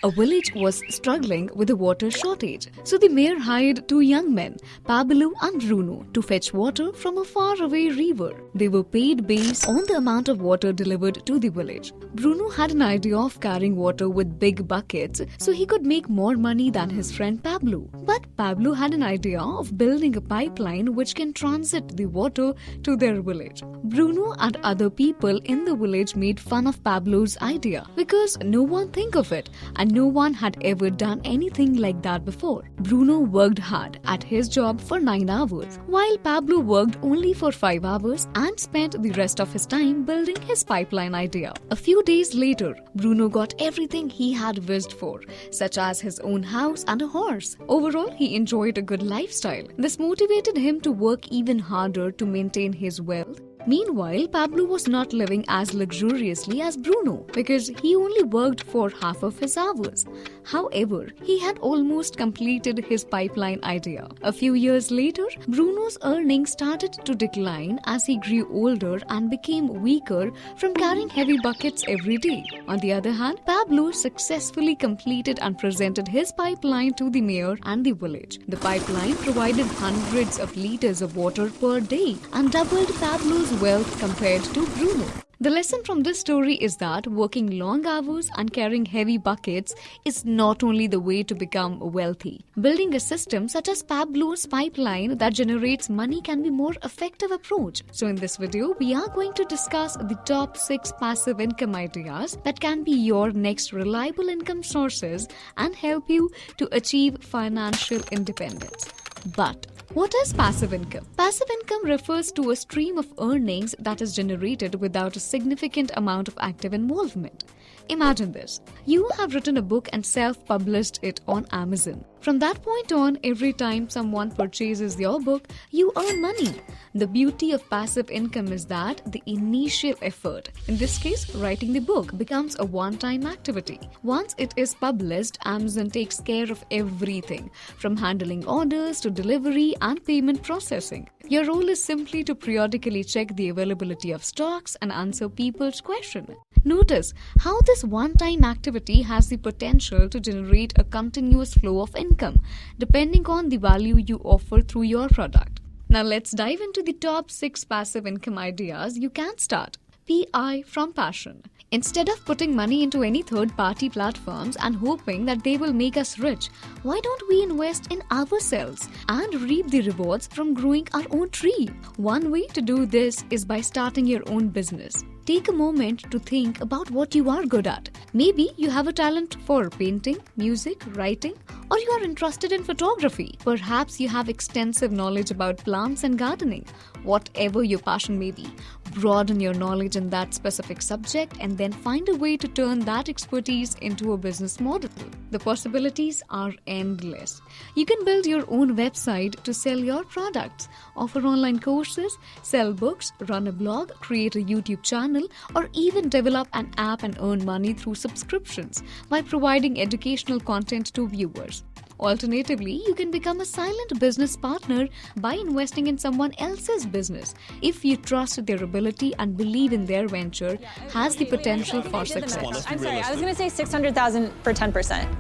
A village was struggling with a water shortage, so the mayor hired two young men, Pablo and Bruno, to fetch water from a faraway river. They were paid based on the amount of water delivered to the village. Bruno had an idea of carrying water with big buckets so he could make more money than his friend Pablo. But Pablo had an idea of building a pipeline which can transit the water to their village. Bruno and other people in the village made fun of Pablo's idea because no one think of it and no one had ever done anything like that before. Bruno worked hard at his job for 9 hours, while Pablo worked only for 5 hours and spent the rest of his time building his pipeline idea. A few days later, Bruno got everything he had wished for, such as his own house and a horse. Overall, he enjoyed a good lifestyle. This motivated him to work even harder to maintain his wealth. Meanwhile, Pablo was not living as luxuriously as Bruno because he only worked for half of his hours. However, he had almost completed his pipeline idea. A few years later, Bruno's earnings started to decline as he grew older and became weaker from carrying heavy buckets every day. On the other hand, Pablo successfully completed and presented his pipeline to the mayor and the village. The pipeline provided hundreds of liters of water per day and doubled Pablo's wealth compared to Bruno. The lesson from this story is that working long hours and carrying heavy buckets is not only the way to become wealthy. Building a system such as Pablo's pipeline that generates money can be a more effective approach. So in this video, we are going to discuss the top 6 passive income ideas that can be your next reliable income sources and help you to achieve financial independence. But what is passive income? Passive income refers to a stream of earnings that is generated without a significant amount of active involvement. Imagine this. You have written a book and self-published it on Amazon. From that point on, every time someone purchases your book, you earn money. The beauty of passive income is that the initial effort, in this case writing the book, becomes a one-time activity. Once it is published, Amazon takes care of everything, from handling orders to delivery and payment processing. Your role is simply to periodically check the availability of stocks and answer people's questions. Notice how this one-time activity has the potential to generate a continuous flow of income, depending on the value you offer through your product. Now let's dive into the top 6 passive income ideas you can start. PI from passion. Instead of putting money into any third-party platforms and hoping that they will make us rich, why don't we invest in ourselves and reap the rewards from growing our own tree? One way to do this is by starting your own business. Take a moment to think about what you are good at. Maybe you have a talent for painting, music, writing, or you are interested in photography. Perhaps you have extensive knowledge about plants and gardening. Whatever your passion may be, broaden your knowledge in that specific subject and then find a way to turn that expertise into a business model. The possibilities are endless. You can build your own website to sell your products, offer online courses, sell books, run a blog, create a YouTube channel, or even develop an app and earn money through subscriptions by providing educational content to viewers. Alternatively, you can become a silent business partner by investing in someone else's business if you trust their ability and believe in their venture has the potential for success. I'm sorry, I was going to say 600,000 for 10%.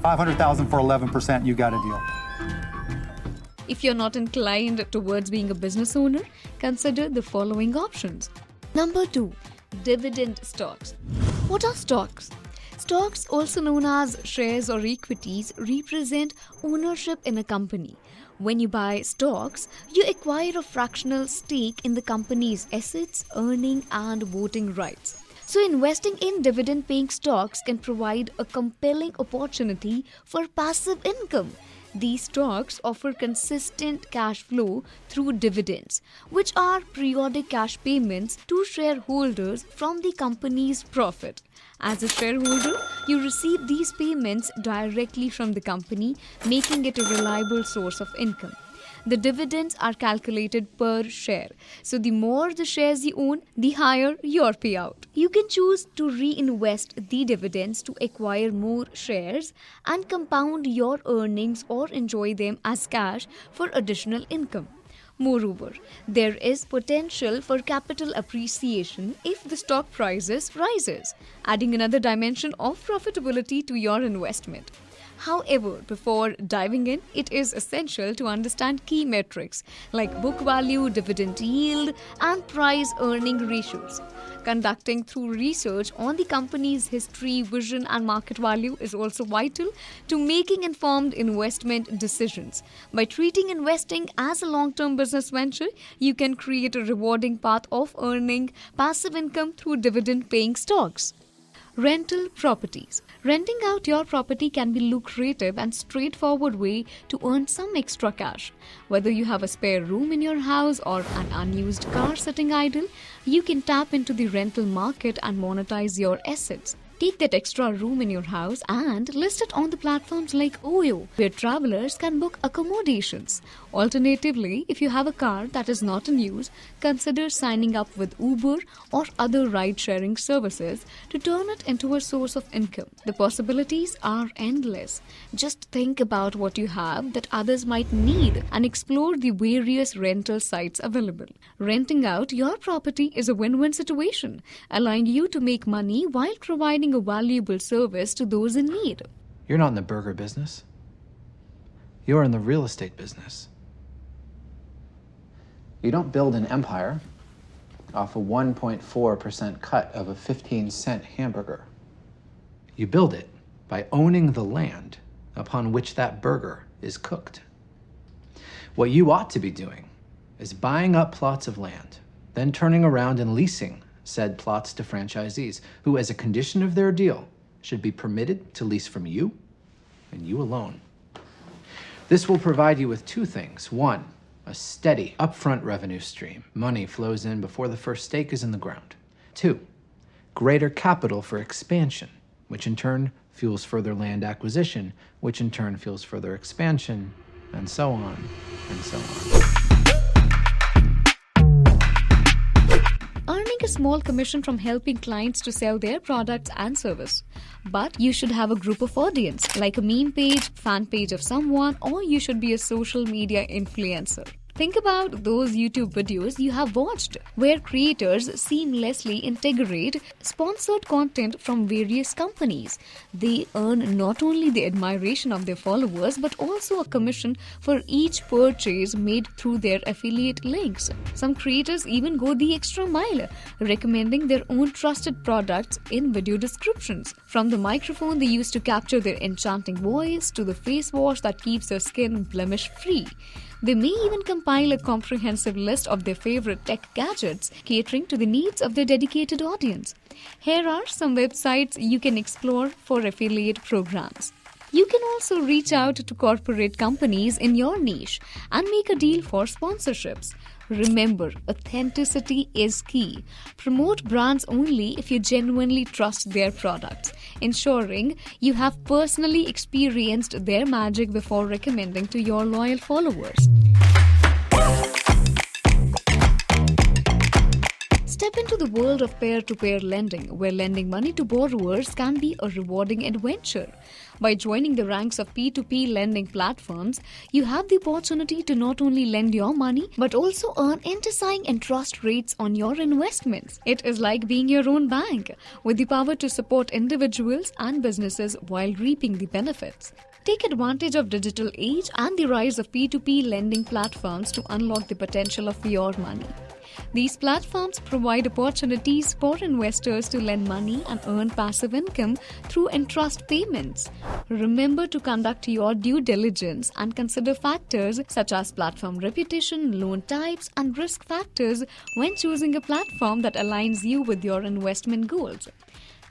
500,000 for 11%, you got a deal. If you're not inclined towards being a business owner, consider the following options. Number 2. Dividend stocks. What are stocks? Stocks, also known as shares or equities, represent ownership in a company. When you buy stocks, you acquire a fractional stake in the company's assets, earning, and voting rights. So investing in dividend-paying stocks can provide a compelling opportunity for passive income. These stocks offer consistent cash flow through dividends, which are periodic cash payments to shareholders from the company's profit. As a shareholder, you receive these payments directly from the company, making it a reliable source of income. The dividends are calculated per share. So the more the shares you own, the higher your payout. You can choose to reinvest the dividends to acquire more shares and compound your earnings or enjoy them as cash for additional income. Moreover, there is potential for capital appreciation if the stock prices rises, adding another dimension of profitability to your investment. However, before diving in, it is essential to understand key metrics like book value, dividend yield, and price earning ratios. Conducting through research on the company's history, vision, and market value is also vital to making informed investment decisions. By treating investing as a long-term business venture, you can create a rewarding path of earning passive income through dividend-paying stocks. Rental properties. Renting out your property can be lucrative and straightforward way to earn some extra cash. Whether you have a spare room in your house or an unused car sitting idle, you can tap into the rental market and monetize your assets. Take that extra room in your house and list it on the platforms like Oyo, where travelers can book accommodations. Alternatively, if you have a car that is not in use, consider signing up with Uber or other ride-sharing services to turn it into a source of income. The possibilities are endless. Just think about what you have that others might need and explore the various rental sites available. Renting out your property is a win-win situation, allowing you to make money while providing a valuable service to those in need. You're not in the burger business. You're in the real estate business. You don't build an empire off a 1.4% cut of a 15-cent hamburger. You build it by owning the land upon which that burger is cooked. What you ought to be doing is buying up plots of land, then turning around and leasing said plots to franchisees who, as a condition of their deal, should be permitted to lease from you and you alone. This will provide you with two things. One, a steady upfront revenue stream. Money flows in before the first stake is in the ground. Two, greater capital for expansion, which in turn fuels further land acquisition, which in turn fuels further expansion, and so on and so on. Earning a small commission from helping clients to sell their products and service. But you should have a group of audience, like a meme page, fan page of someone, or you should be a social media influencer. Think about those YouTube videos you have watched, where creators seamlessly integrate sponsored content from various companies. They earn not only the admiration of their followers, but also a commission for each purchase made through their affiliate links. Some creators even go the extra mile, recommending their own trusted products in video descriptions. From the microphone they use to capture their enchanting voice to the face wash that keeps their skin blemish-free. They may even compile a comprehensive list of their favorite tech gadgets, catering to the needs of their dedicated audience. Here are some websites you can explore for affiliate programs. You can also reach out to corporate companies in your niche and make a deal for sponsorships. Remember, authenticity is key. Promote brands only if you genuinely trust their products, ensuring you have personally experienced their magic before recommending to your loyal followers. Step into the world of peer-to-peer lending, where lending money to borrowers can be a rewarding adventure. By joining the ranks of P2P lending platforms, you have the opportunity to not only lend your money, but also earn enticing interest rates on your investments. It is like being your own bank, with the power to support individuals and businesses while reaping the benefits. Take advantage of digital age and the rise of P2P lending platforms to unlock the potential of your money. These platforms provide opportunities for investors to lend money and earn passive income through interest payments. Remember to conduct your due diligence and consider factors such as platform reputation, loan types, and risk factors when choosing a platform that aligns you with your investment goals.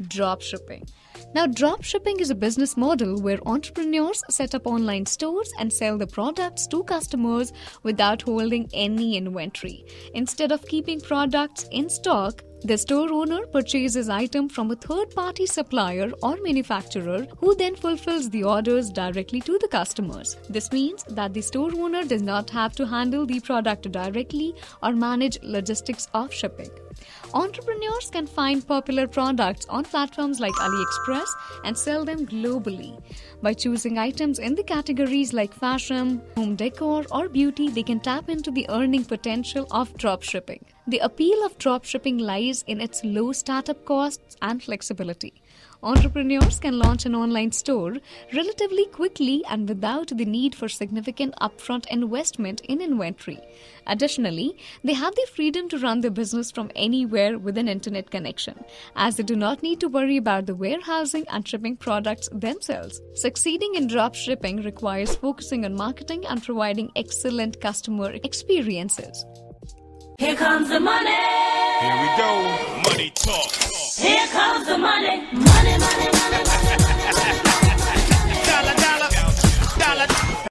Dropshipping. Now, dropshipping is a business model where entrepreneurs set up online stores and sell the products to customers without holding any inventory. Instead of keeping products in stock, the store owner purchases items from a third-party supplier or manufacturer who then fulfills the orders directly to the customers. This means that the store owner does not have to handle the product directly or manage logistics of shipping. Entrepreneurs can find popular products on platforms like AliExpress and sell them globally. By choosing items in the categories like fashion, home decor, or beauty, they can tap into the earning potential of dropshipping. The appeal of dropshipping lies in its low startup costs and flexibility. Entrepreneurs can launch an online store relatively quickly and without the need for significant upfront investment in inventory. Additionally, they have the freedom to run their business from anywhere with an internet connection, as they do not need to worry about the warehousing and shipping products themselves. Succeeding in dropshipping requires focusing on marketing and providing excellent customer experiences. Here comes the money. Here we go. Money talk. Here comes the money. Money, money,